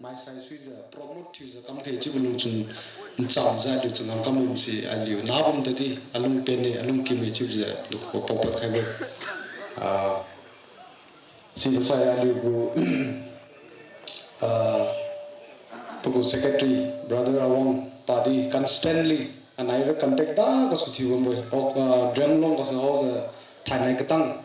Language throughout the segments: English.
mai sai sui za promote tu za kam khai chi bulu chun cham za du chang kam um si aliu na bum da di alung pe ne alung ki me chi za lu ko pop pop khai bo si sai aliu go Pugu secretary brother Awang tadi constantly and I contact da ka su thi bo drang long ka sa za thanai ka tang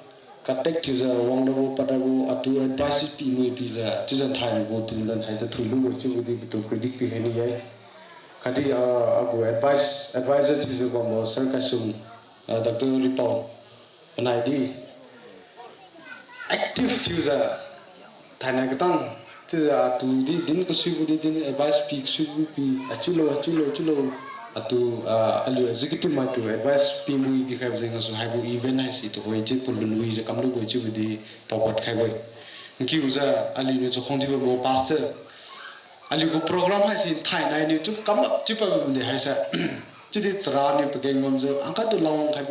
contact tu za wang da bo pa da bo atu advice pi mu pi za tu za thai bo tin lan hai da thu lu bo chu di to predict pi he ni yai kadi go advisor tu za ko mo sar ka sum dr report panai di active tu za thanai ka tang tu za tu di din ka su di din advice pi su pi achulo atu aliu executive ma tu advice pi mu bi khai zenga so hai bu event hai si to hoi je pul lui je kam lu go chu di pawat khai boi ki uza aliu ne so khong thi bo pastor aliu go program hai si thai nai ni tu kam chu pa bu de hai sa chu di tra ni pa ge ngom je angka tu long khai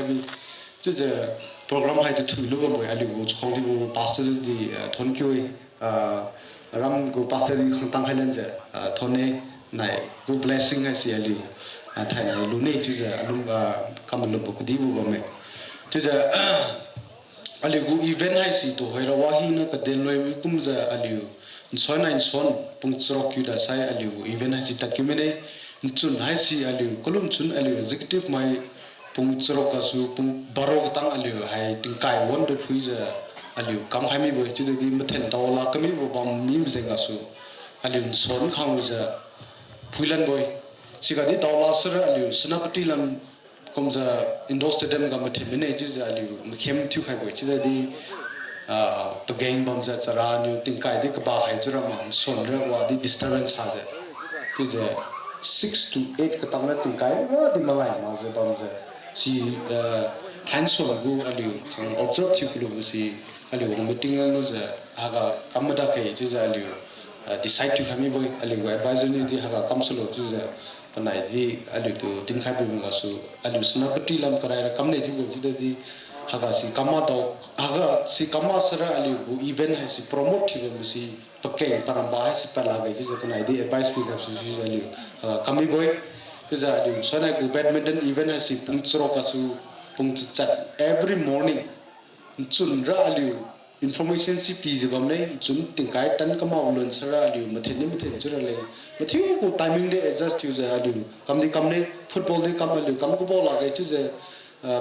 bi chu je program hai tu lu bo aliu go khong thi bo pastor di thon kyoi ram go pastor ni khang tang khai len je thone nai go blessing hai si aliu thai lu nei chu je alung kam lu bo di bo me chu je aliu go event hai si to hoi ra wa hi na ka den loi kum je aliu son nai son pung chro kyu da sai aliu event hai si document chun hai si aliu kolum chun aliu executive mai pung chro ka su pung baro ka tang aliu hai ting kai won de phui je aliu kam hai mi bo chu de gi mathen daw la ka mi bo bam mi zenga su aliu son khang je Puilan boy, sikadi tawla sura aliu Senapati lam komza indoor stadium ga mathe mine ji aliu mkhem thu khai boy chida di to gang bam za chara new tingkai de ka ba hai jura ma son ra wa di disturbance ha ja ji 6 to 8 ka tamna tingkai wa di malai ma za bam za si cancel go aliu observe thu kilo si aliu meeting no za aga kamada kai ji aliu decide to kami boy aliu advisor ni di haga council of juja panai di aliu to tin khai bi nga su aliu Senapati lam karai kam ne ji go ji di haga si kama to haga si kama sara aliu bu event hai si promote thi bo si pakai paramba hai si pala ga ji panai di advice bi ga su ji aliu kami boy juja aliu sana go badminton event hai si pung chro ka su pung chat every morning chun ra aliu information si pi je bam nei chun tingkai tan ka ma ulon sara aliu mathen jura le mathiu ko timing de adjust use aliu kam nei football de kam aliu kam ko bol la ga chu je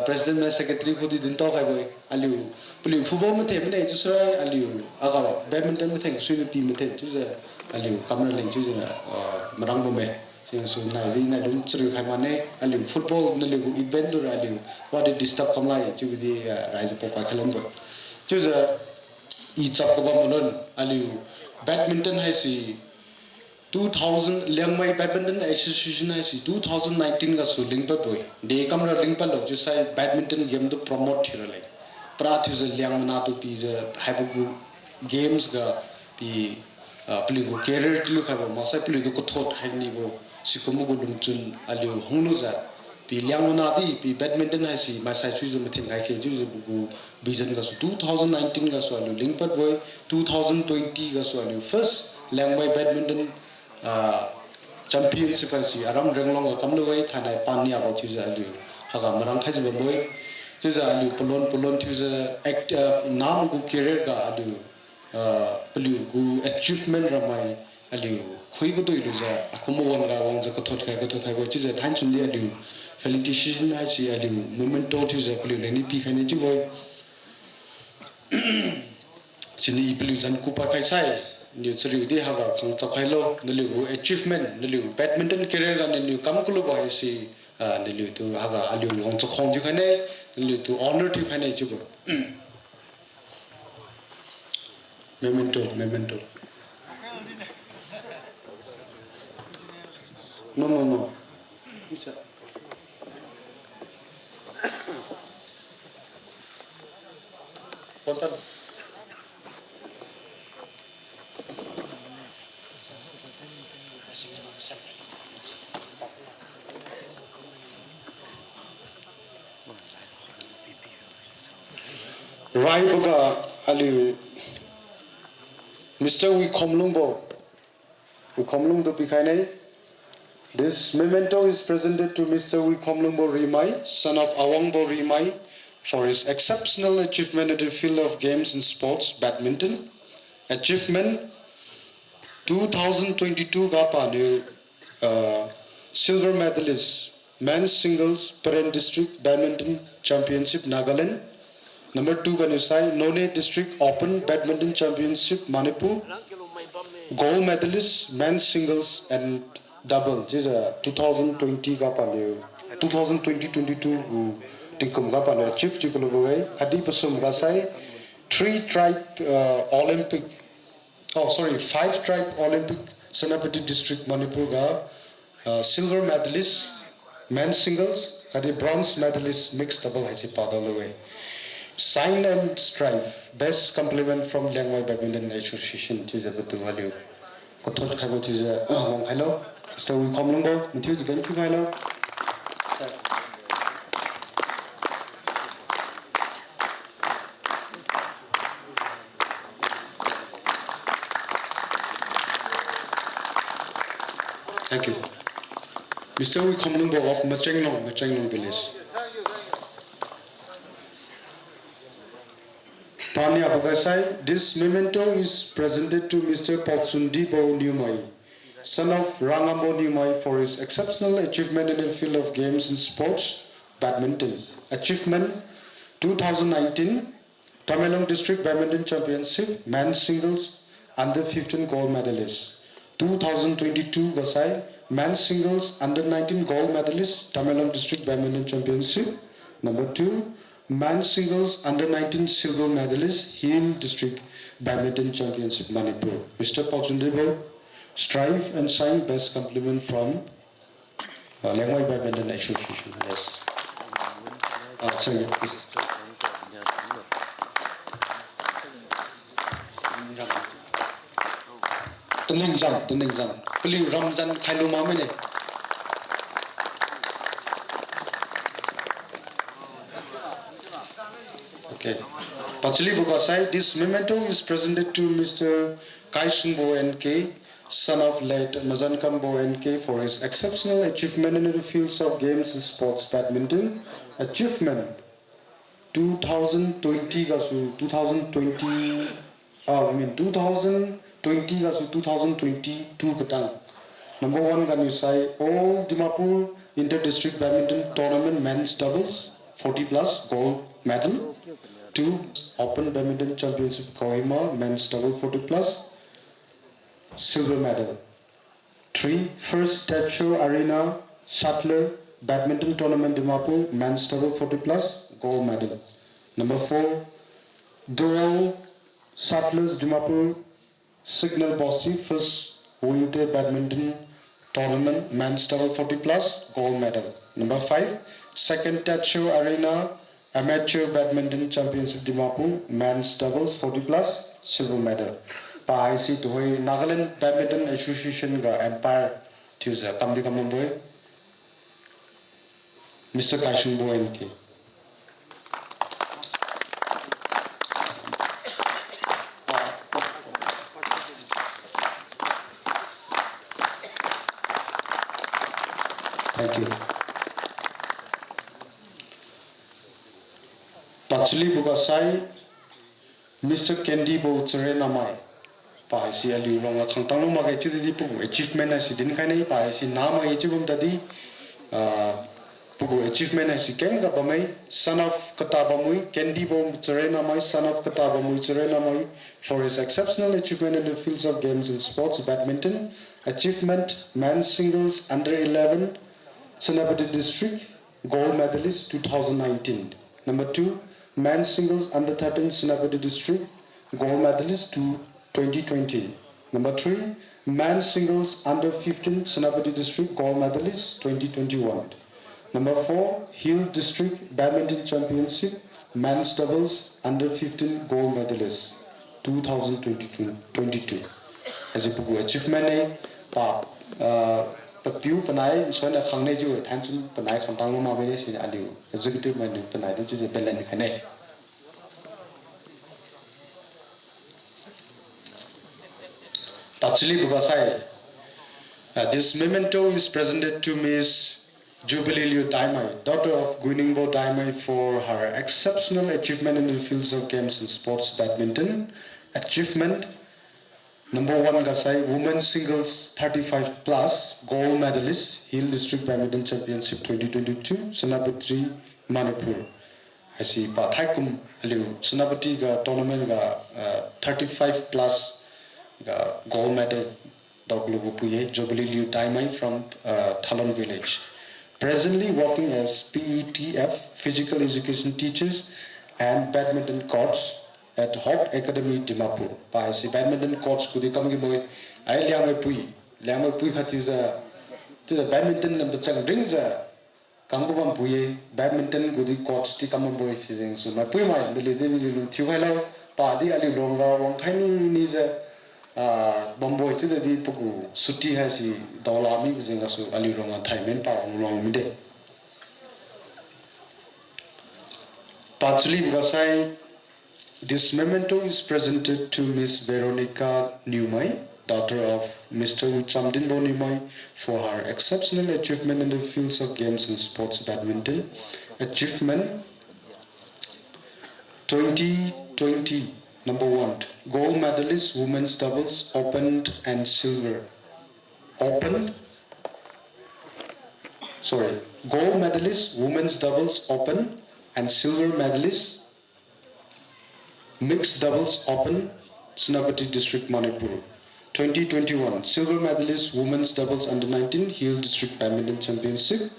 president na secretary ko di din to kai boy aliu puli football mathe nei chu sara aliu aga badminton mathe su pi mathe chu je aliu kam na leng chu je marang bo me sing su nai ri na dum chru khai ma ne aliu football na le event do aliu what did disturb kam lai chu di rise po pa khalam bo chu je I chap ko bamulon aliu badminton hai si 2000 Liangmai badminton association hai si 2019 ga su link pa boy de kam ra link pa lo ju sai badminton game do promote thira le pra thu je liangna to pi je habu games ga pi pli go career lu kha ba ma sai pli do ko thot hai ni bo sikomu go lung chun aliu hunglu za pi liangna di pi badminton hai si ma sai chu je ma theng kai khe ju je bu vision ga su 2019 ga su aliu link pat boy 2020 ga su aliu first Liangmai badminton championship si aram renglong ga kamlo wai thanai pania ba chu ja aliu haga marang khai je boy chu ja aliu polon chu ja act nam gu career ga aliu paliu gu achievement ramai aliu khoi go doi lu ja akomo won ga wang ja ko thot khai boy chu ja than chun li aliu felicitation hai si aliu memento chu ja paliu le ni pi khai ni chu boy sini piliu zan kupa kai sai ni chriu di haga khang chapai lo niliu achievement niliu badminton career ga niliu kam kulu ba si niliu tu haga aliu long cha khong ji khane niliu tu honor ti khane chu bo memento no kontan Rai Buga Aliu Mr. We Komlungbo Wikomlung do Pikaine. This memento is presented to Mr. Wikomlungbo Rimai, son of Awangbo Rimai, for his exceptional achievement in the field of games and sports, badminton. Achievement 2022 Gapa silver medalist, men's singles Parent District Badminton Championship, Nagaland. Number 2 Ganusai, None District Open Badminton Championship, Manipur. Gold medalist, men's singles and double. This is 2020 Gapa 2020-22 Tinkum Gapa achieved Tikuluwe. Hadi Pasum Gasai, 5 tribe Olympic Senapati District Manipur ga silver medalist men's singles and bronze medalist mixed double haisi padalaway. Sign and strive best compliment from Liangmai Badminton Association tiza betu value. Kotot khabo tiza ngong hello. So we come lungo until again ki hello. Thank you. Mr. Wikomlungbo of Machenglong village. Tanya Bugasai, this memento is presented to Mr. Potsundibo Liangmai, son of Rangamo Liangmai, for his exceptional achievement in the field of games and sports, badminton. Achievement 2019 Tamelong District Badminton Championship, men's singles, under 15 gold medalist. 2022 Gasai, men's singles under 19 gold medalist, Tamelong District Badminton Championship. Number 2, men's singles under 19 silver medalist, Hill District Badminton Championship, Manipur. Mr. Potsundibo, strive and sign best compliment from Liangmai Badminton Association. Yes. Sorry, please. Tuning jang. Pili Ramzan Khailu Mamene. Okay. Pachili Bukasai, this memento is presented to Mr. Kaisungbo NK, son of late Mazankambo NK, for his exceptional achievement in the fields of games and sports, badminton. Achievement 2020 gasu 2020 gasu 2022 katang. Number 1 Ganusai, all Dimapur Inter-District Badminton Tournament men's doubles 40 plus gold medal. 2 Open Badminton Championship Kohima men's double 40 plus silver medal. 3 First Statue Arena Shuttler Badminton Tournament Dimapur men's double 40 plus gold medal. Number 4 Dual Shuttlers Dimapur Signal Bossy First Winter Badminton Tournament men's double 40 plus gold medal. Number 5 Second Statue Arena Amateur Badminton Championship Dimapur men's doubles 40 plus silver medal. Paisi to Nagaland Badminton Association ga Empire Tuesday Kamdi Kamboy Mr. Kaishungbo NK. Thank you. Pachili Bugasai, Mr. Kendi Bo Tserenamai, Paisi Ali Longa Chantang Magachi Pugu, achievement as he didn't kind of Paisi Nama Echibum Dadi, Pugu achievement as he can Gabamai, son of Katabamui, Kendi Bo Tserenamai, son of Katabamui Tserenamai, for his exceptional achievement in the fields of games and sports, badminton. Achievement, men's singles under 11, Senapati District, gold medalist 2019. Number 2, men's singles under 13, Senapati District, gold medalist to 2020. Number 3, men's singles under 15, Senapati District, gold medalist 2021. Number 4, Hill District Badminton Championship, men's doubles under 15, gold medalist 2022. As a achievement, Papiu Panai, Sona Kangneju, Tansun Panai, Santangoma Venice in Aliu, executive menu Panai, which is a Belen Kane. Tachili Bugasai, This memento is presented to Miss Jubilee Liu Daimai, daughter of Guiningbo Daimai, for her exceptional achievement in the fields of games and sports badminton. Achievement number 1 Gasai Women's Singles 35 plus gold medalist, Hill District Badminton Championship 2022, Senapati, Manipur. I see Pathaikum Aliu, Senapati ga tournament ga 35 plus ga gold medal. Jubilee Liu Daimai from Thalon village. Presently working as PETF, Physical Education Teachers and Badminton Coach at Hope Academy, Dimapur. By si badminton coach kudi kamgi boy, ay Liangmai Pui khatiza, tiza badminton nam chang ringza, kangubam puye, badminton kudi coach ti kamam boy si jeng so. Ma pui mai beli dini thiuhelo, pa di ali longa wang thaini niza. Bomboy to the Puku, Suti has the Dolami, Zingasu, Alirong, Thaiman, Power, Mide. Partially Gasai, this memento is presented to Miss Veronica Liangmai, daughter of Mr. Uchamdinbo Liangmai, for her exceptional achievement in the fields of games and sports badminton. Achievement 2020. Number 1, gold medalist, women's doubles, open and silver. Gold medalist, women's doubles, open and silver medalist, mixed doubles, open, Senapati District, Manipur. 2021, silver medalist, women's doubles under 19, Hill District Badminton Championship.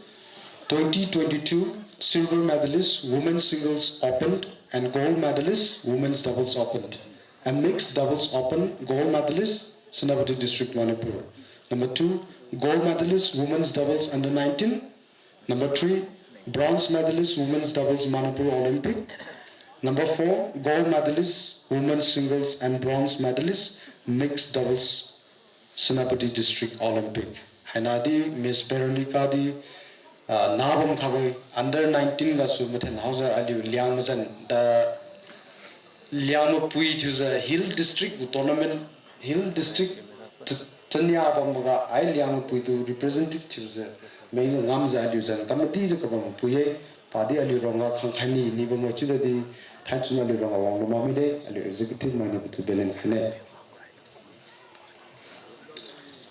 2022, silver medalist, women's singles, open and gold medalist, women's doubles opened, and mixed doubles open, gold medalist, Senapati District, Manipur. Number 2, gold medalist, women's doubles under 19. Number 3, bronze medalist, women's doubles, Manipur Olympic. Number 4, gold medalist, women's singles and bronze medalist, mixed doubles, Senapati District Olympic. Hanadi, Miss Veronica di Nabam Kawai under 19 gasu Mathan Hausa Aliu Liangmai the Liangmai to the Hill District tournament Hill District Chanya Bambaga I Liangmai to representatives May Gamza Aliu Committee Kabam Puye Padi Aliu Ronga Kankani Nibomochi the Tatsuma Ronga Mamide Aliu executive manager to Belen Hane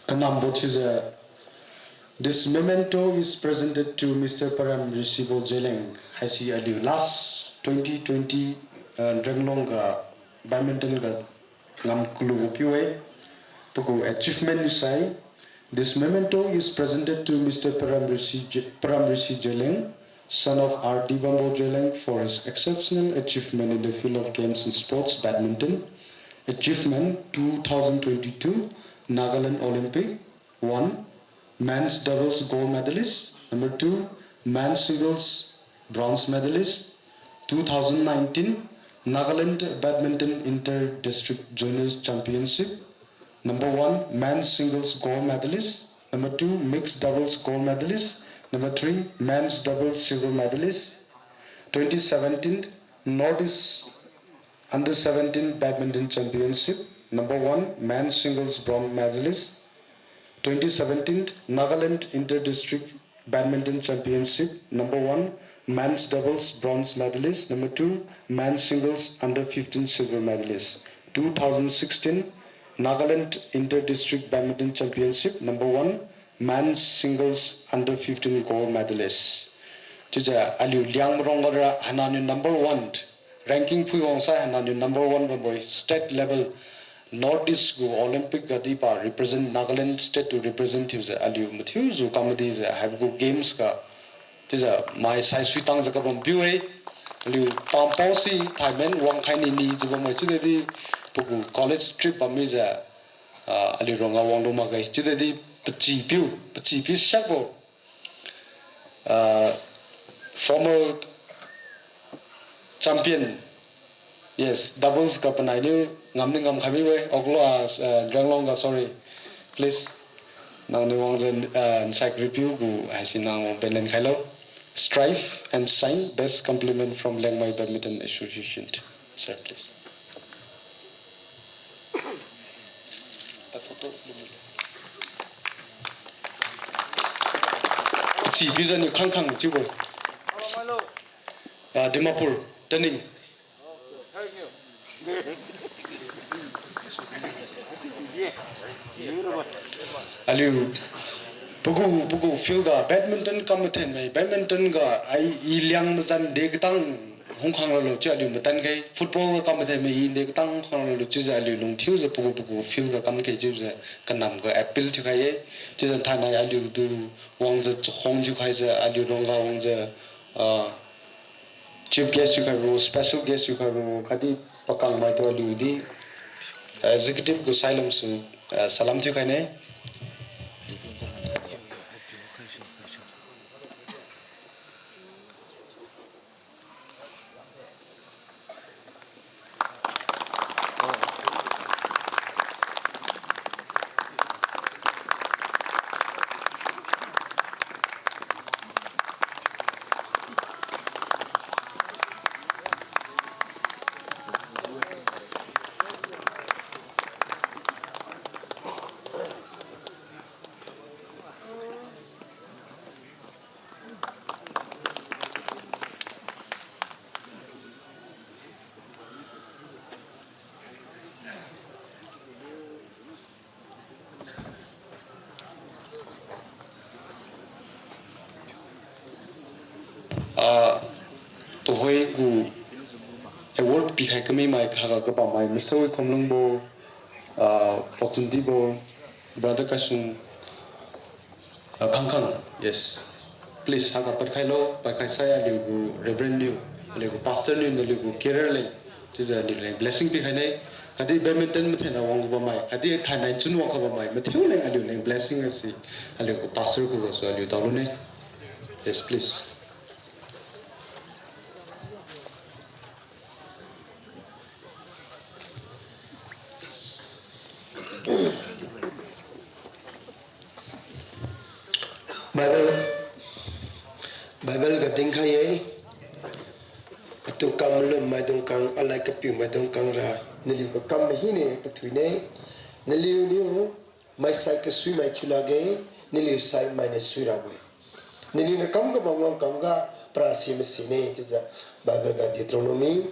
Kanamboch this memento is presented to Mr. Param Risibo Jeleng, Hasi Aliu. Last 2020 Draglong badminton Nam Kulu Piwe, Puku achievement Usai. This memento is presented to Mr. Param Risi Jeleng, son of R.D. Bambo Jeleng, for his exceptional achievement in the field of games and sports badminton. Achievement 2022 Nagaland Olympic 1. Men's doubles gold medalist. Number 2, men's singles bronze medalist. 2019 Nagaland Badminton Inter-District Juniors Championship. Number 1, men's singles gold medalist. Number 2, mixed doubles gold medalist. Number 3, men's doubles silver medalist. 2017 Northeast Under 17 Badminton Championship. Number 1, men's singles bronze medalist. 2017 Nagaland Inter-District Badminton Championship. Number 1, men's doubles bronze medalist. Number 2, men's singles under 15 silver medalist. 2016 Nagaland Inter-District Badminton Championship. Number 1, men's singles under 15 gold medalist. Tuja Aliu Liangmai Hananu number 1 ranking Puyongsa Hananu number 1 boy state level. Northeast Olympic Gadipa represent Nagaland state to representatives Aliu Matthew Zu Comedies have go games ka Tiza my size sweetang Zakabam Bue Aliu Pamposi Thaiman Wang Kaini Ni Zubamachi Puku college trip Amiza Aliu Ronga Wang Magai Chidadi Pachi Shako former champion. Yes, doubles kapanai ngamning kami we Oklong Ganglong sorry please nang ni wang zen site review gu hasinang belen khailo strive and sign best compliment from Liangmai Badminton Association. Sir please. chỉ bây giờ nhiều khăng khăng chứ bộ Dimapur Taning aliu buku feel ga badminton competition mai badminton ga ai iliang mazan de tang hong khang lo cha aliu matan kai football competition mai de tang khang lo chu za aliu lung thiu za buku feel ga kam ke chu za kanam ga appeal chu kai chu za thana aliu du wang za hong chu kai za aliu long ga wang za chief guest chu kai ro special guest chu kai ro khadi pakang mai to aliu di executive go silence su salam chu kai ne to hoi gu award pi khai kami mai kha ka pa mai misoi khomlong bo opportunity bo brother kasun khang yes please ha ka par khai lo par khai saya liu gu reverend liu liu pastor liu liu gu carer le tu za liu blessing pi khai nei kadi badminton me thena wang ba mai kadi thai nai chun wang ka ba mai me thiu le liu le blessing asi liu gu pastor ko so liu ta lo ne yes please Bible ga ding khai tu kam lum mai dong kang alai ka piu mai dong kang ra nili ko kam hi ne ka thui ne nili ni mai sai ka sui mai chula ge nili sai mai ne sui ra we nili na kam ga bang kam ga pra si me si ne ti za Bible ga Deuteronomy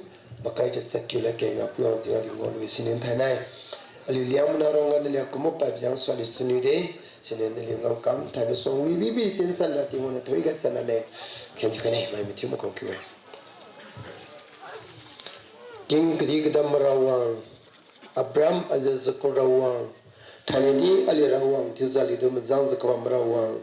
bakai ta sakula ke nga pyo ti ali ngol we sinen thai nai ali liam na rong ga nili ko mo pa jang so li sunu de sinen nili ngam kam thai no song wi bi tin san la ti mo na thoi ga san le ken ji ne mai me ti mo ko ki we King kedi kedam rawang Abraham azal zakor rawang Thanidi ali rawang tizali do mazang zakwa rawang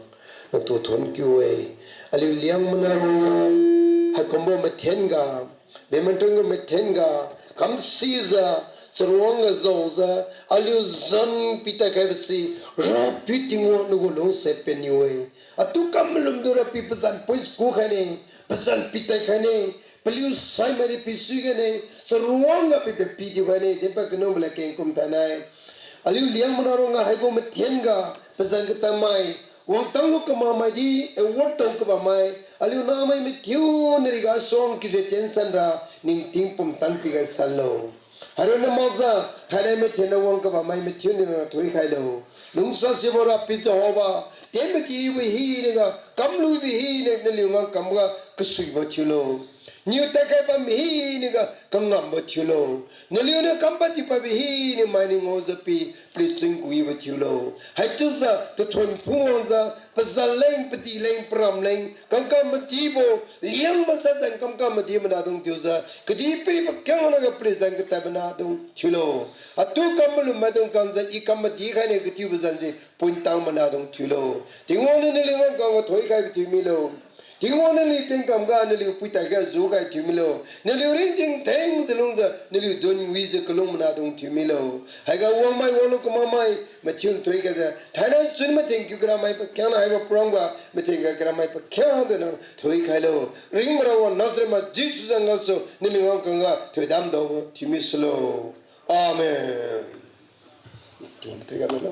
na to thon kiwe ali liang manarong hakombo methenga bementong methenga kam siza sarwanga zoza ali zan pita kavsi rapiting wo no lo se peniwe atu kamlum do rapi pesan pois ku khane pesan pita khane Peliu sai mari pisu gane seruanga pipe pidi gane depa keno bla ken kum tanai aliu liang manarong haibo methenga pesan kita mai wang tangu kama mai di e wotong kama mai aliu na mai methiu neriga song ki de tension ra ning ting pum tan pi ga sallo harona moza thane methena wang kama mai methiu ni na thoi khai lo lungsa sibora pi hoba temeti wi hi nega kamlu bi hi ne liu ngam kamga kusui ba thulo New take pa mihi ni ga kangam bathulo naliuna kampati pa bihi ni mining ozapi pleasing kui bathulo haituza to thon phuonza pazaleng pati leng pram leng kangkam matibo liang masasang kangkam mati manadong tuza kadi pri pakyang na pleasing ka tabanadong thulo atu kamlu madong kangza ikam mati khane kati bazanji puntang manadong thulo tingone ni linga kang thoi kai bitimilo Tingwana li tingkam ga nili puita ga zoga timilo nili ring teng zelungza nili don wize kolong na dong timilo haga wong mai wong ko mamai mathun toi ga thana chun ma thank you gra mai pa kya na hai prongwa me thenga gra mai pa kya de na thoi khailo ring mara wa nazre ma jisu zanga so nili wong kanga thoi dam do timislo amen tega na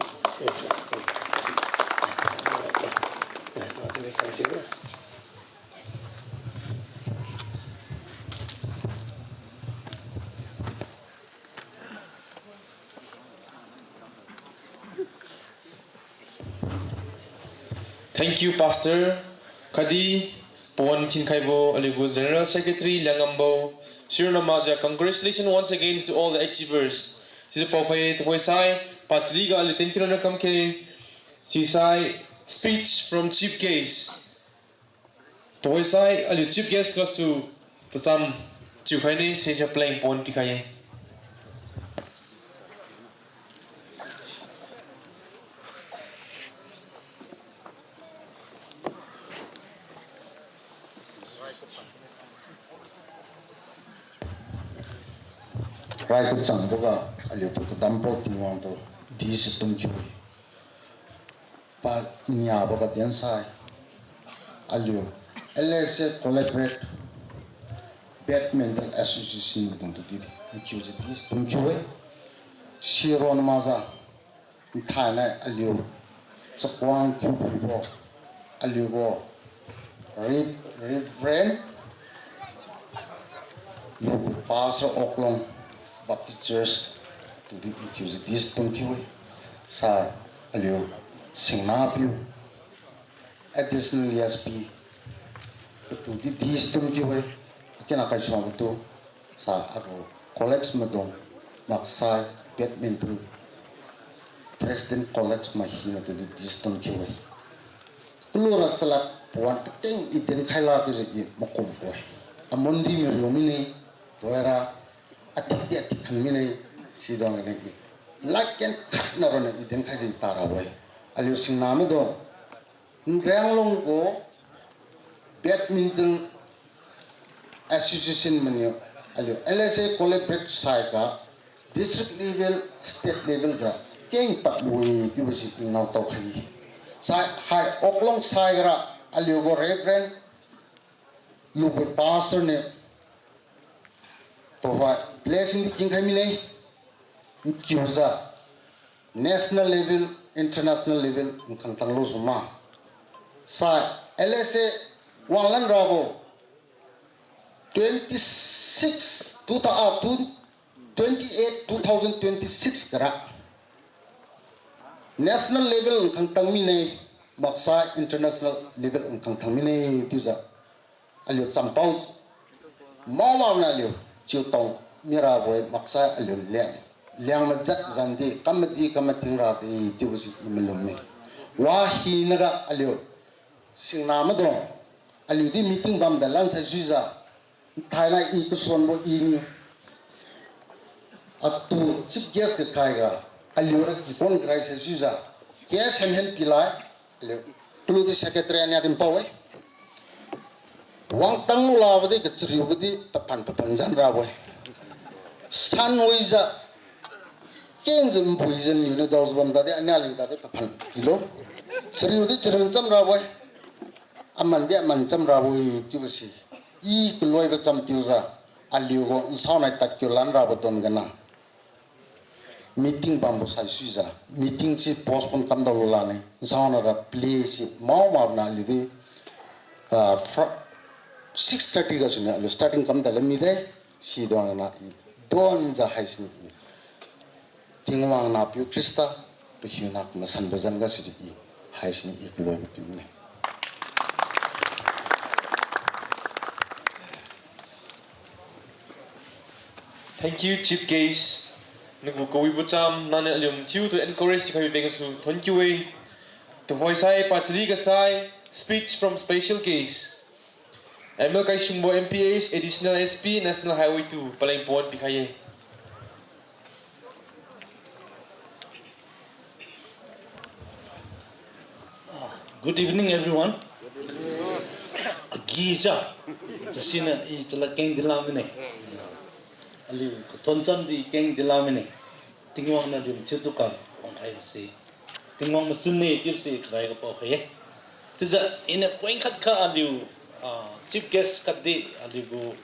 Thank you, Pastor. Kadi Pon Tinkaibo Alibu General Secretary Liangmai Shironamaja, congratulations once again to all the achievers. Sisapokai Toisai, Patsliga Litenkirana Kamke, Sisai speech from Chief Case. Toisai Ali Chief Guest Klasu to some Chukaine Sisha playing Pon Pikaye. Right at some boga, a little dumpo to want to this to but Niaboga the inside. Alio, LS collaborate Badminton Association with them to get accused this to Kiwi. Shiron Maza, Thailand, Alio, Sakwang Kubo, Alio, Reverend, Pastor Oklong. Baptist Church to be accused this Tunkiwe, Sa Alio, Singapore, additional ESP, to this Tunkiwe, Kanakaisam to Sa Ago, collects Madon, Maksai, Badminton, President collects Mahina to this Tunkiwe. Kulura Talak, one thing it didn't highlight is a Mokumpo. A Mundi Mirumini, Toera. Ati kami sidang ni, lakian kat na ron ideng kasi taraway. Aliyo sinami do, ngrang ko Badminton Association manyo. Aliyo LSA collaborate side ka, district level, state level ka, keng pakbuhi di basi inaw tau kaya. Sa high Oklong side ka, aliyo go reverend, lupa pastor ni. Toha blessing the king Hamine Kyuza national level, international level in Kantanglo Zuma. Sa LSA Walan Rabo 28 2026 kara national level in Kantangmine Baksa international level in Kantangmine Tuza Alio Champau Mama Nalio Chiltong Miraboy Maksa Alio Liangmai Zandi Kamati Kamatingra the Tubusi Imelumi Wahi Naga Alio Sinamadron Alio di meeting bam the Lansa Suza Thailand Ikusonbo in up to 6 years the Kaiga Alio Kipon Grace Suza Yes and help Pila Tulu the Secretary and Yadim Powe Wang Tang Lavadi gets Rubadi Papan Papanzan Raboy San Wiza Kings and poison, you know, those ones that are nailing that Papan Kilo Sri Children some Raboy Amandia Mansam Raboy Tubusi E. Kuloiva Chamtuza Aliugo Sound like that Kulan Rabaton Gana Meeting Bambus Suiza Meeting si postpone Kamdalulani Sound of a place Mama Nali 6:30 gasuna starting kam dalam ide si doang na don za haisni tingwang na piu krista pihunak na sanbazan gasudi haisni iklo bitune. Thank you, Chief Case. Nugu kawi bucam nana alium tiu to encourage kawi bengasu. Thank you way. To hoisai patri gasai speech from Special Case. ML Kai Shumbo MPAs Additional SP National Highway 2 Palaimpon Pikaye. Good evening, everyone. Giza, Tasina is like King Dilamine. Aliu, Tonsam di King Dilamine. Tingwang na dim Tutuka on IMC. Tingwang Mustuni gives it like a poke. Tis in a point cut car, Aliu. Chief guest Kadi Alibu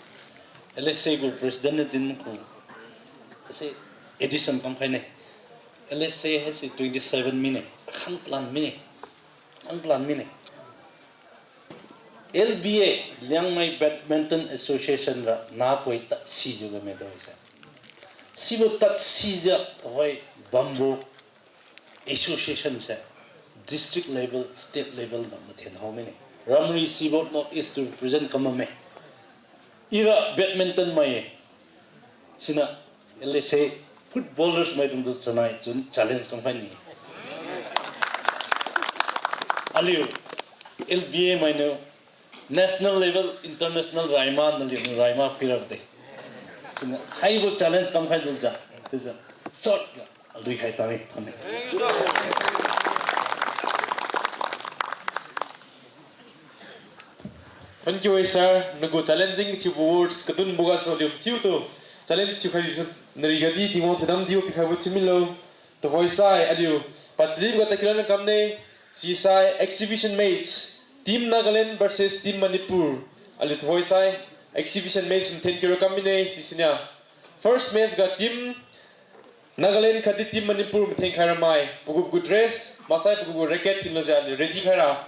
LSA go President Dinko. Say edition company. LSA has a 27 minute. Can't plan minute. Plan minute. LBA Liangmai Badminton Association na poi tat sijo ga medo isa. Sibo tat sija toy bamboo association sa district level, state level na mathen how many. Ramri Seaboard Northeast to represent Kamame. Ira badminton mai. Sina let's say footballers mai tung tu sanai challenge company. Aliu LBA mai no national level international Raima nali Raima pirate. Sina I will challenge company tu ja. Tu ja short alui khai tari thane. Thank you, sir. Nago challenging to words katun bugas volume 2 to challenge to khai narigadi timo thadam dio pikhabu chimilo to hoisai aliu patlim ga takilana kamne sisai exhibition match team Nagaland versus team Manipur aliu to hoisai exhibition match in 10 kilo kamine sisina first match ga team Nagaland khadi team Manipur mitheng kharamai pugu good dress masai pugu racket tinlaja ready khara.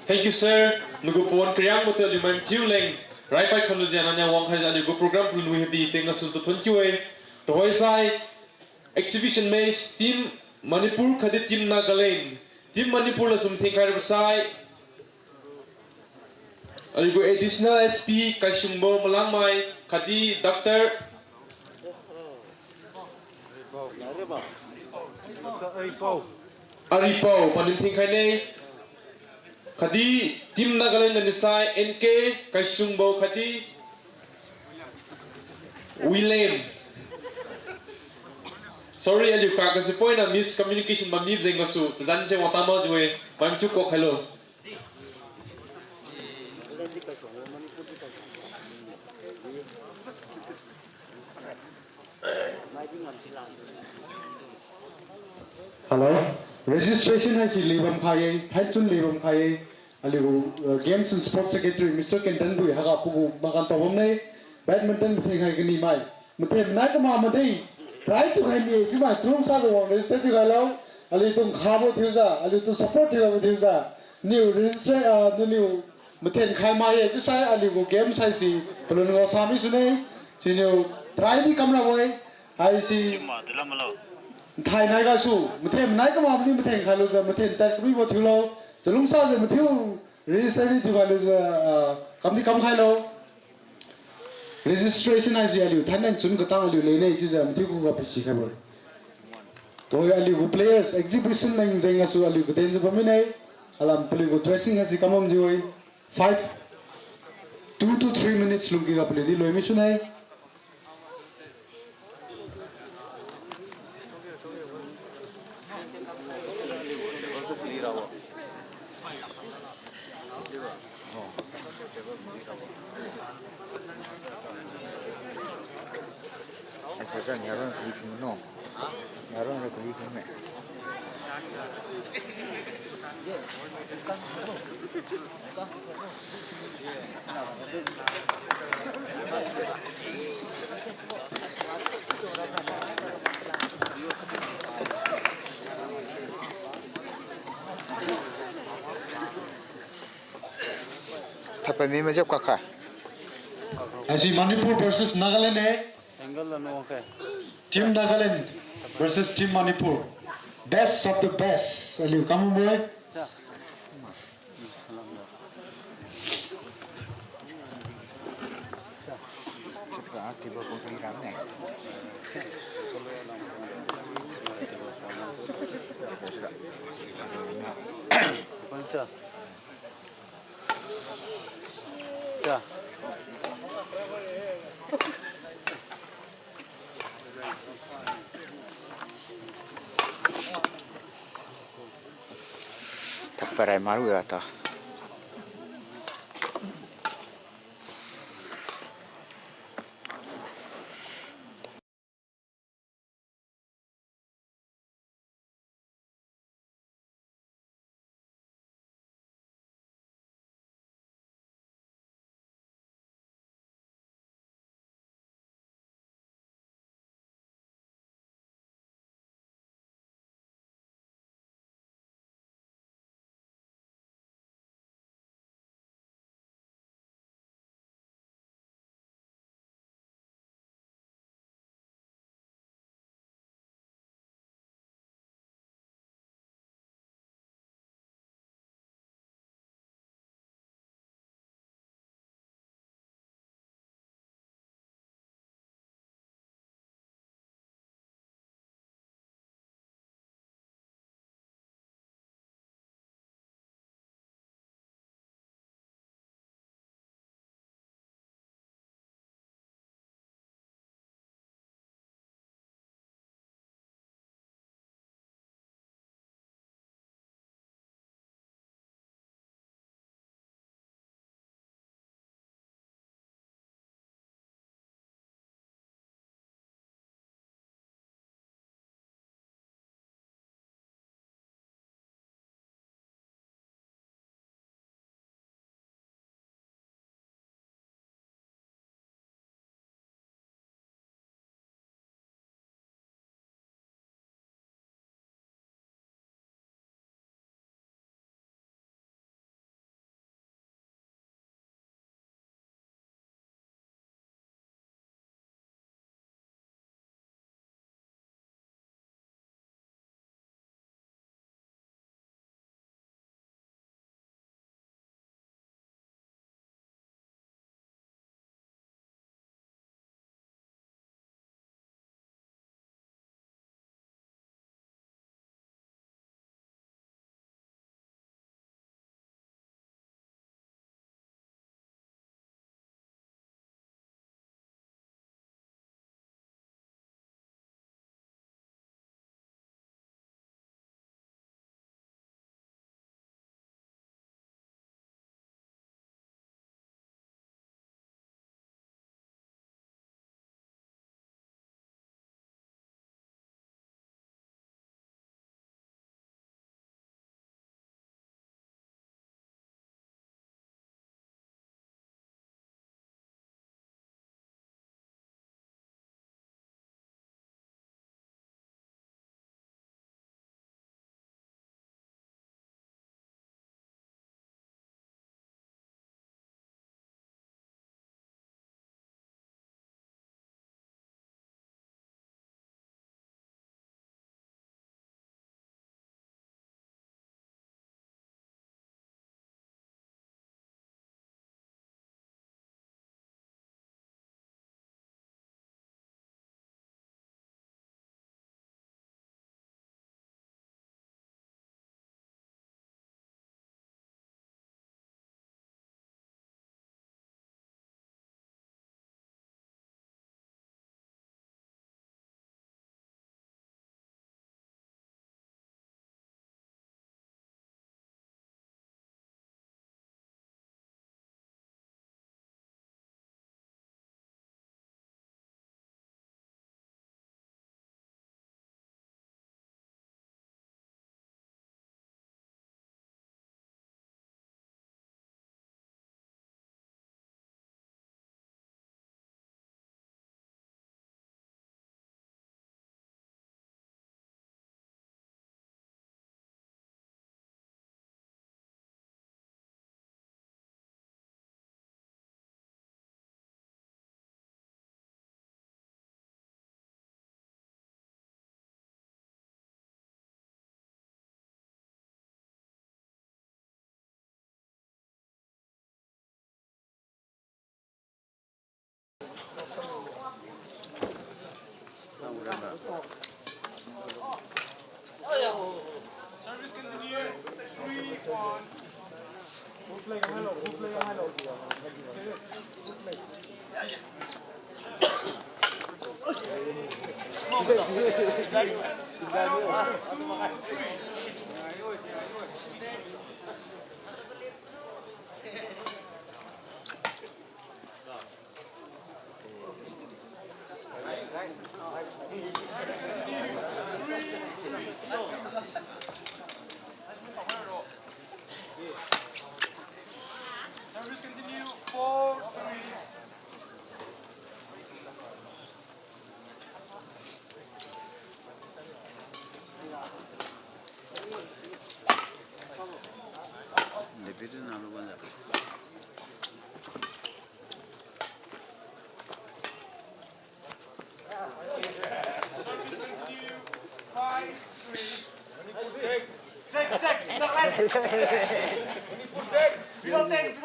Thank you, sir. Nugu pon kriang motel liman tiuleng. Right by konluzian anya wang khai ali go program pulu happy tenga sul to 20 to hoisai exhibition match team Manipur khadi team Nagaland team Manipur la sum theng khai sai ali go additional SP Kaisungbo Liangmai khadi Dr. Aripau panin theng khai nei khadi team Nagaland and sai NK Kaisungbo khadi William sorry aliu ka kasi point na miscommunication mamib jeng asu zan se watama joe mam chu ko hello Hello. Registration has libam khai, thaichun libam khai. Aliu Games and Sports Secretary Mr. Kentan Bui haga pugu makan tawam nei badminton thing khai gani mai. Muthe na ka ma madei try to khai ni juma chum sa lo register ti galo. Ali tum khabo thiuja, ali tu support ti galo thiuja. New register new muthe khai ma ye ju sai ali go game sai si pelun go sami sune. Sinu try di kamra boy. Ai si Thai nai ga su muthe nai ka ma ni muthe khai lo ja muthe ta kmi bo thiulo. Jalung sa je muthiu register ni juga lo ja kamni kam khai lo. Registration as you Thailand chun ka ta aliu le nei ju ja muthiu ko ga pisi khai bo. To aliu players exhibition nang jenga su aliu ko den je bami nei alam pli go dressing as kamam ji oi 2 to 3 minutes lungi ga pli di lo mi su nei. Esa ni aron clipping no. Aron le clipping me. Thapa mi ma jap ka kha. I see Manipur versus Nagaland. Team Nagaland versus Team Manipur. Best of the best. Aliu, kamu boy. Tiba pun kira ni. Panca. Ya. Tak pernah malu ya tak. Service continue 4-3. Debitin alu banyak. Service continue 5-3. Take, Below 10.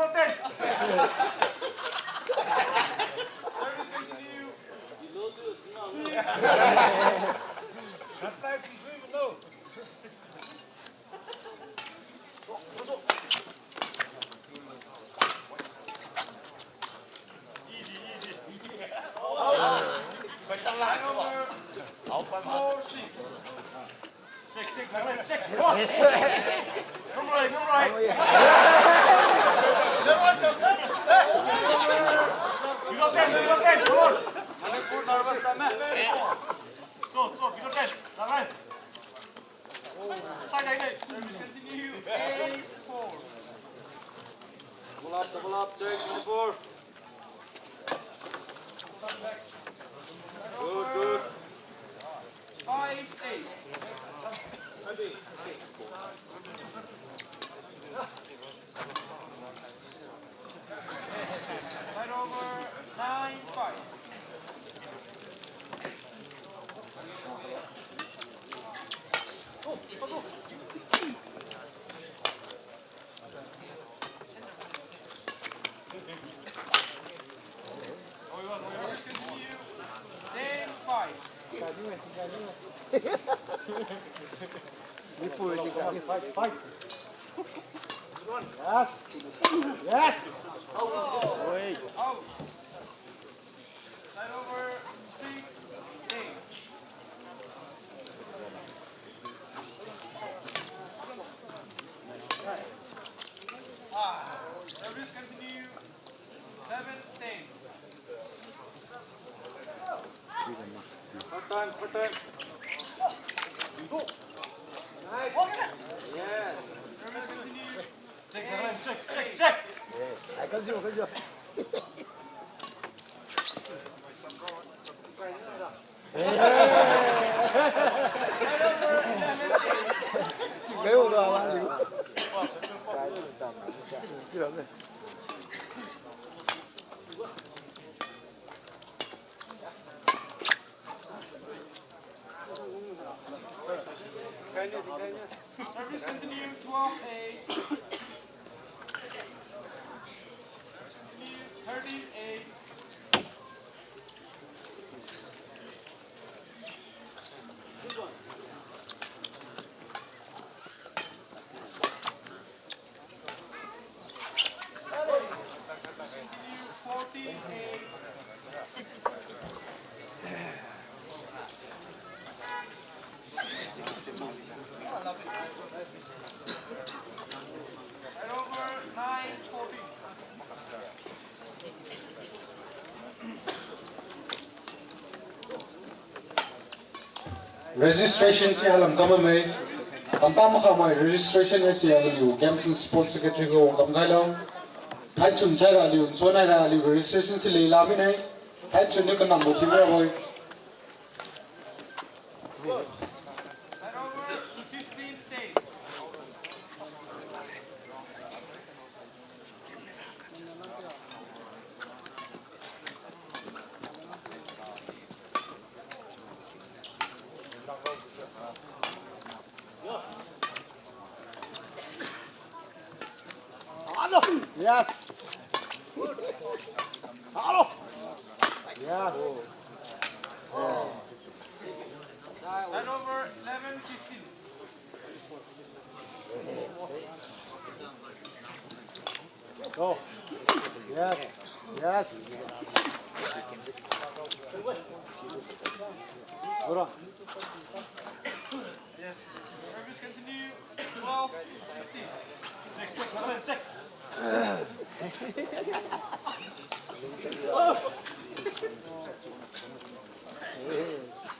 Service continue 6. Over 4-6. Check. Come right. Below 10. Come on. Manipur nervous time. Go. Below 10. Right. Side. Service continue 8-4. Double up. Check Manipur. Good. 5-8. Side over 9-5. Service continue 10-5. Yes. Out. Side over 6-8. Service continue 7-10. Hot time. Yes. Service continue. Check. 가져. 배우도 안 하고. Service continue 12-8. 13-8. Continue 14-8. Right over 9-14. Registration si alam tama may tama ka may registration si alam games and sports secretary ko kamgalo thai chun chai ra liu so na ra liu registration si le la mi nai thai chun ne ka nam bo thi ra boy Right over 15-10. Yes. Hello. Yes. Right over 11-15. Go. Yes. Yes. Hold on. Service continue. 12, 15. Check.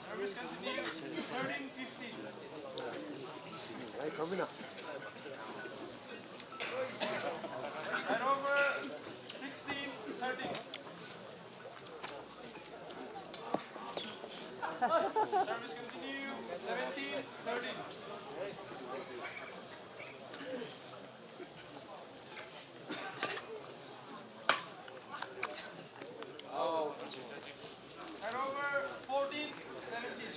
Service continue. 13, 15. Hey, come in now. Side over. 16, 13. Service continue. 17, 13. Side over. 14, 17.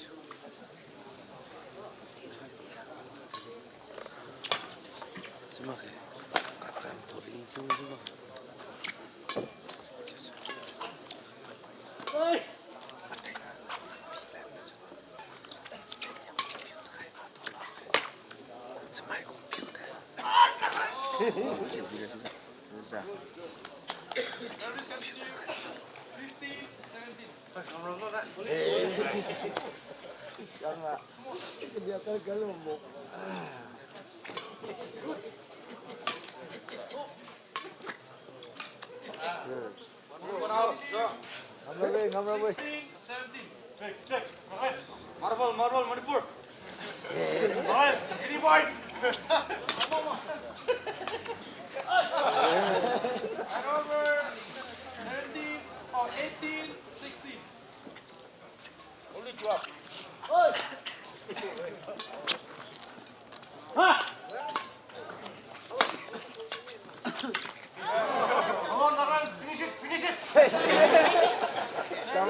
Service continue. 15, 17. Ngam ra way. 16, 17. Check. Marble, Manipur. Any point. And over 17 or 18, 16. Only 12. Come on, Naran, finish it.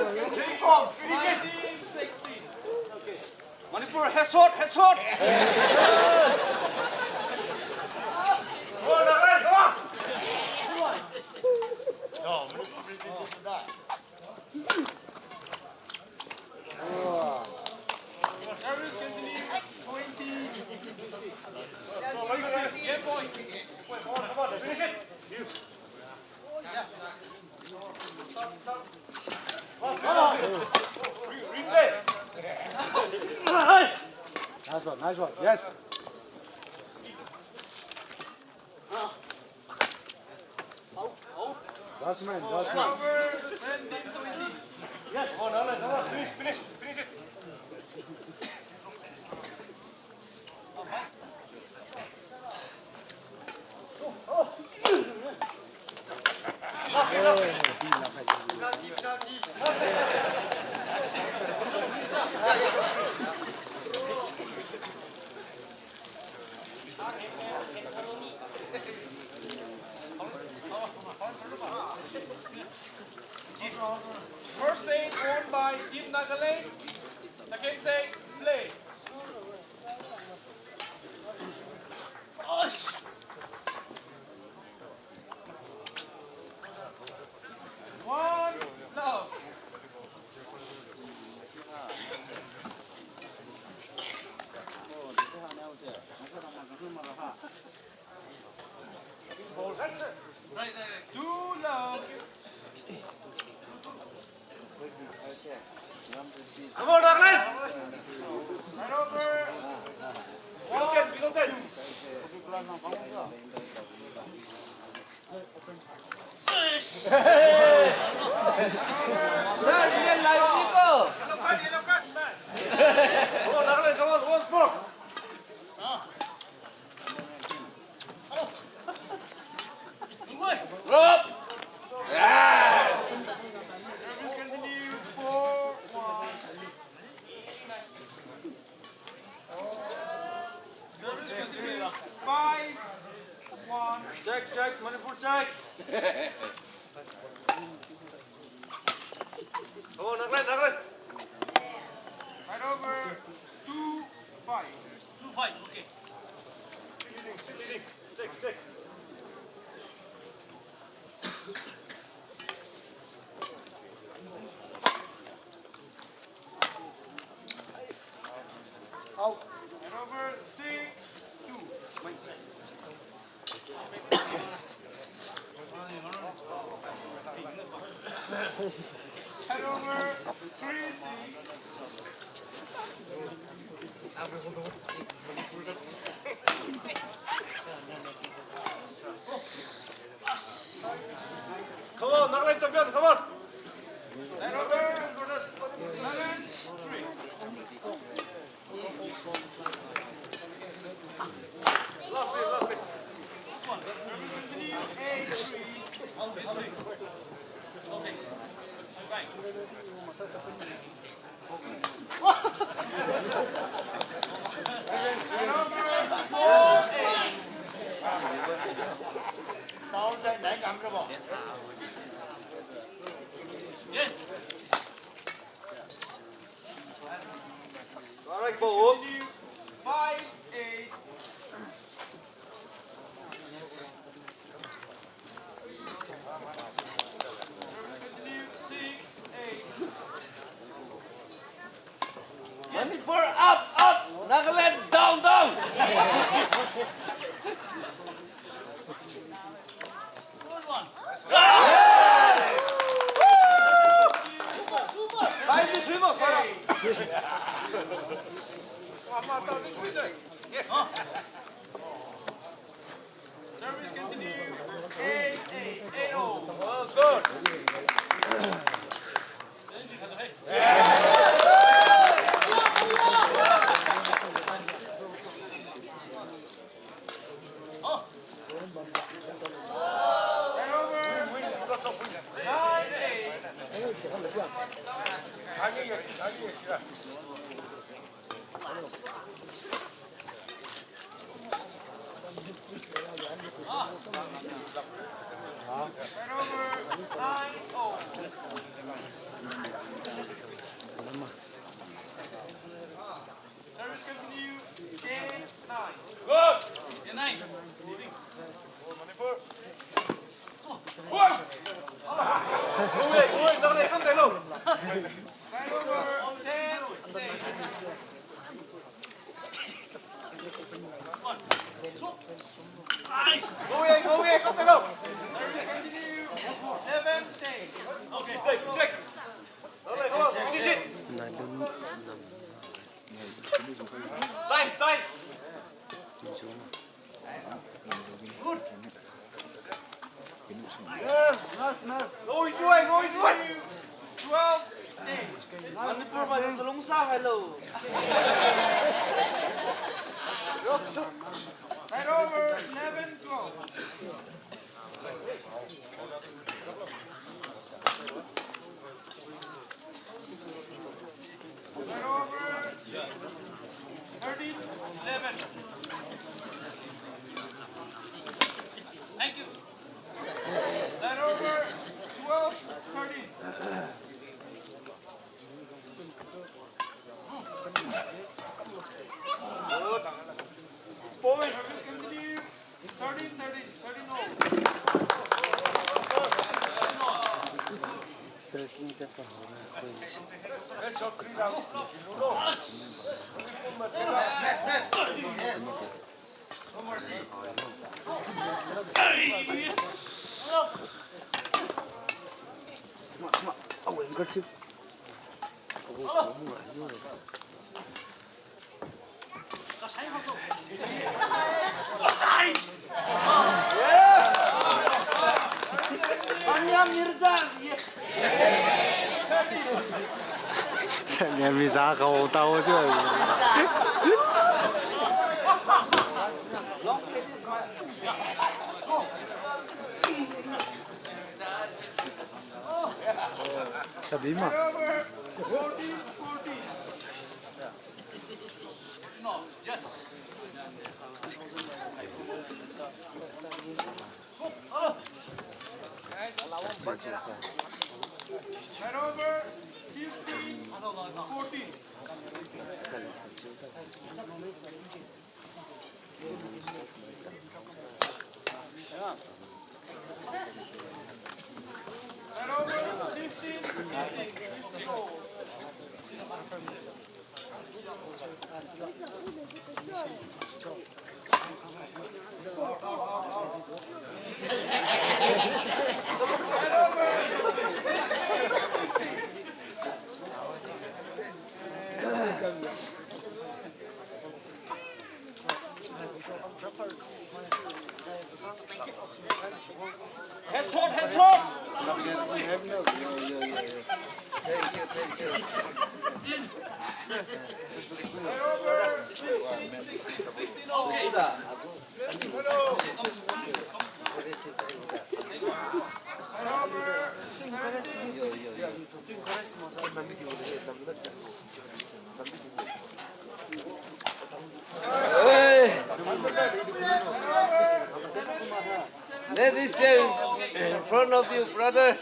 Very calm, finish it. 19, 16. Okay. Manipur, head shot. Come on, Naran, come on. Service continue. 20. Get point. Come on, finish it. Replay. Nice one. Yes. That's man. Over 17, 20. Yes. Come on, finish it. First set won by Team Nagaland. Second set, play. One, love. Right. Two love. Come on, Nagaland. Right over. Below 10. Yellow card. Come on, Nagaland, come on, once more. Drop. Service continue. 4-1. Service continue. 5-1. Check. Manipur, check. Come on, Nagaland. Side over. 2-5. 2-5. Okay. Leading. Check. Out. Side over. 6-2. Side over. 3-6. Come on, Nagaland champion, come on. Side over, 7-3. Lovely. Service continue, 8-3. Okay. Right. Yes. All right, ball. 5-8. Service continue, 6-8. Manipur up. Nagaland down. Good one. Fight swimmer. Service continue, 8-8. 8-0. Good. Side over, 9-8. Side over, 9-0. Service continue, 8-9. Good. 9. Manipur. Side over, 10-8. Service continue, 11-10. Okay, check. Time. Good. Go easy one. 12-8. Manipur masih selungsa hello. Side over, 11-12. Side over, 13-11. Thank you. Side over, 12-13. Point. Service continue. 13-13. 13-0. Let's shot 3 rounds. Saya bisa kau tahu je. Sabi mo. 14-14. No, yes. Right over, 15-14. Right over, 15-15. Hey! Let this game in front of you, brother.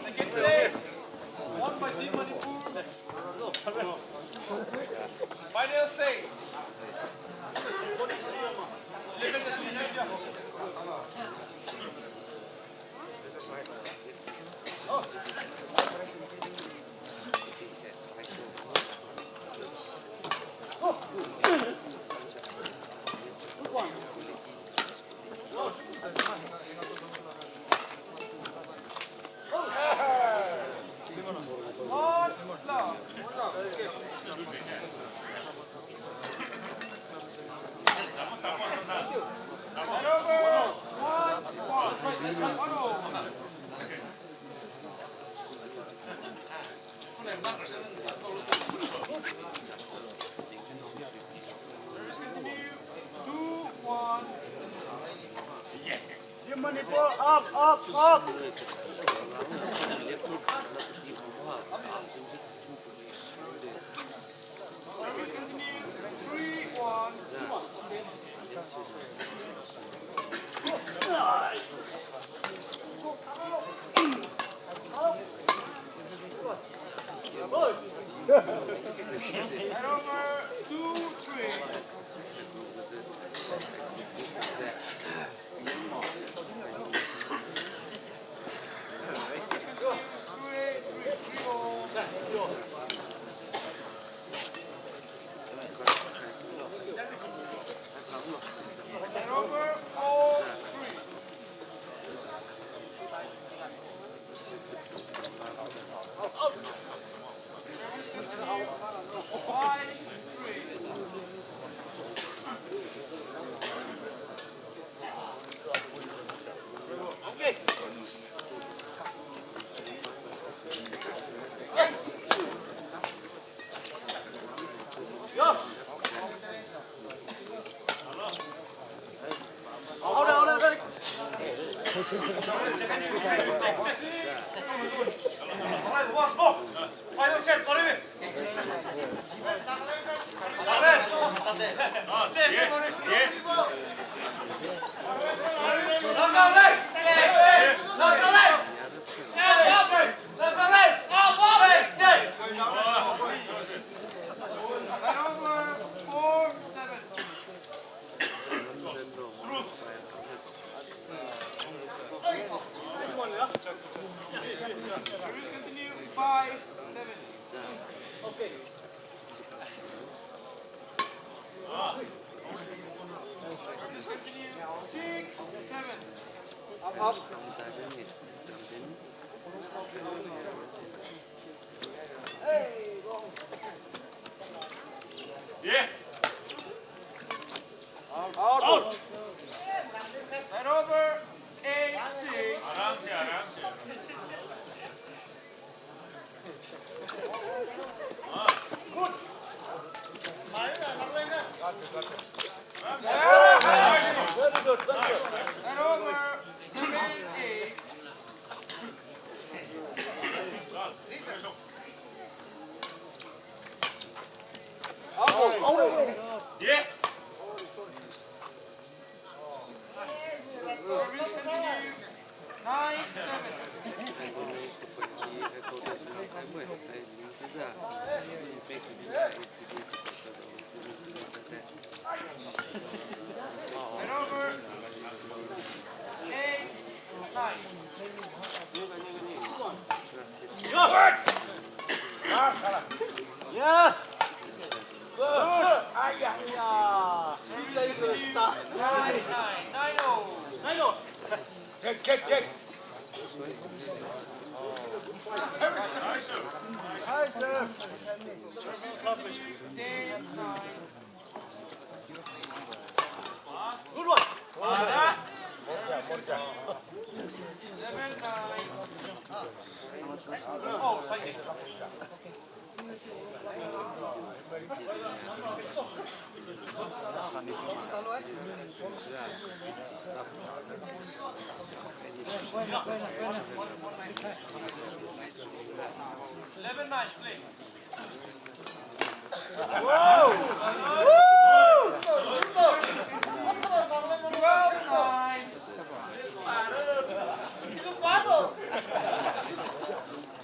Second say, one by Team Manipur. Final say. Manipur up, up, up. Service continue. 3-1. Head over 2-3. Service continue 5-7. Okay. Service continue 6-7. Up, up. Hey, go. Yeah. Out. Out. Side over 8-6. Good. Yeah. Yes. Good. Ay, ay, ay. Play good stuff. 9-0. Check. Hi, sir. Good one. Oh, sorry.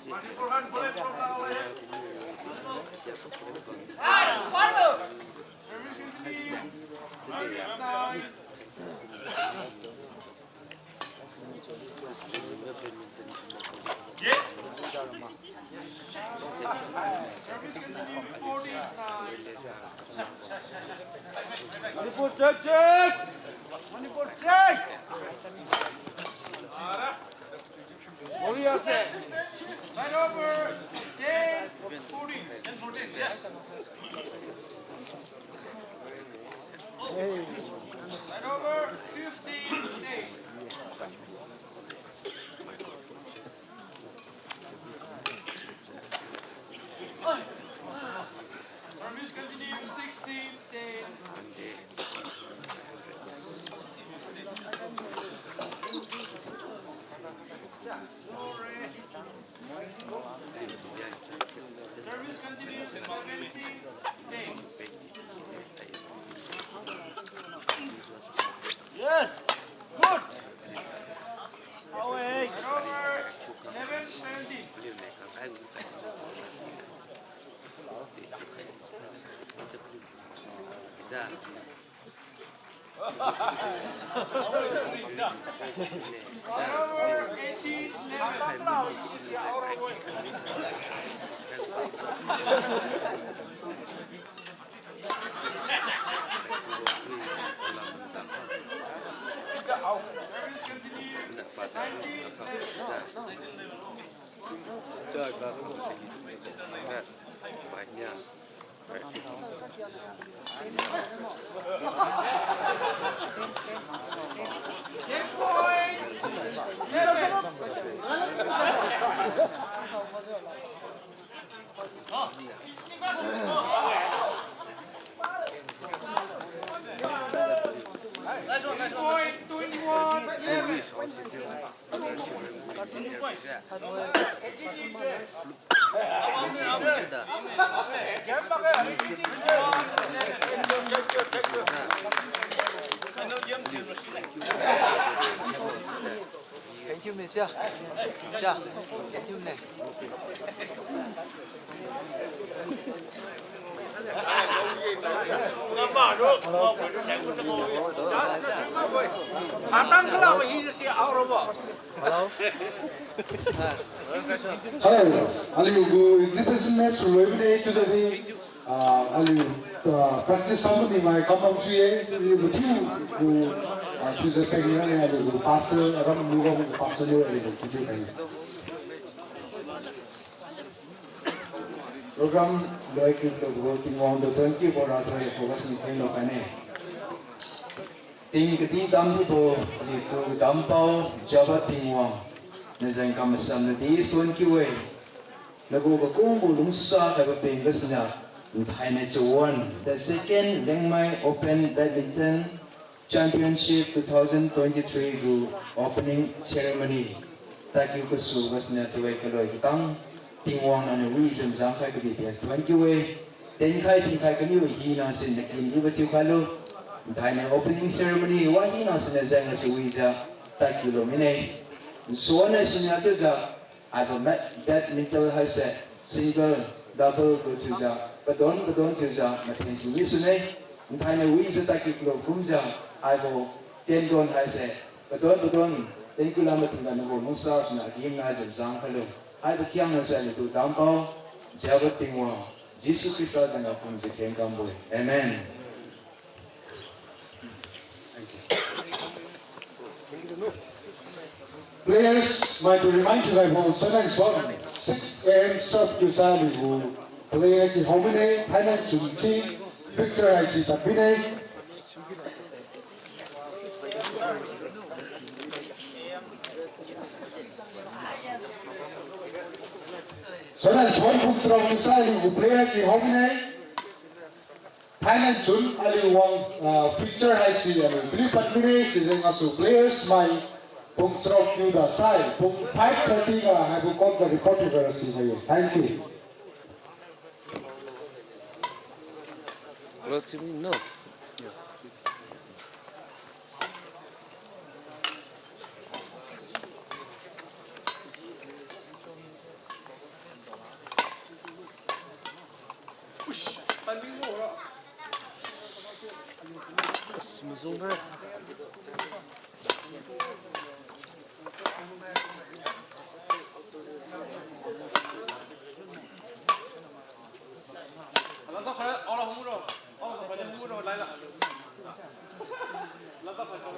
Manipur kan boleh program oleh. Service continue 49. Manipur, check. Manipur, check. What do you say? Side over 10, 14. 10, 14, yes. Side over 15, stay. Service continue 16, 10. Service continue 17, 10. Yes. Good. Away. Over 11, 17. Over 18, 11. Service continue 19, 10 point. 21, 11. Cánh chim này chưa? Chưa? Cánh chim này. Hello, Aliu go exhibition match every to the Aliu practice something my come suye Aliu go to the pengen Aliu go pastor around move pastor Aliu to program like working on the 20 for our focus in of an ting kati dam po dito dampaw Java tingwang Nazang kamasam na di suan kiwe nagugakong bulong sa nagapingas na Thai na chuan. The second Liangmai Open Badminton Championship 2023 gu opening ceremony. Thank you kusu wasna tuwe kaloi kitang tingwang anu wi zum zang khai kabi bias 20 way ten khai ting khai kani wi hi na sin nakin iba tiu khalu dhaina opening ceremony wa hi na sin zang na wi za thank you lo mine so na sin ya za I have badminton has a single double go to za badon to za matin ki wi sunai dhaina wi za thank you lo kumza I have 10 don has a badon thank you lama tinggal nabo musa na game na zang khalu ai bu kiang na sa ni tu dam pao jabat tingwa Jesus Christ sa na kum je ken kambo amen. Players, might to remind you that on 6 a.m. serve to Sali who players in Homine, Thailand Chunchi, Victor Aisi Tapine. So that's one book from to Sali who players in Homine, Thailand Chun, Ali Wang, Victor Aisi, and Philip Admire, is also players, my Pung Srok Yuda Sai, Pung 5:30 have got the record to see. Thank you. No. Hãy subscribe cho kênh Ghiền Mì Gõ để không bỏ lỡ những video hấp dẫn.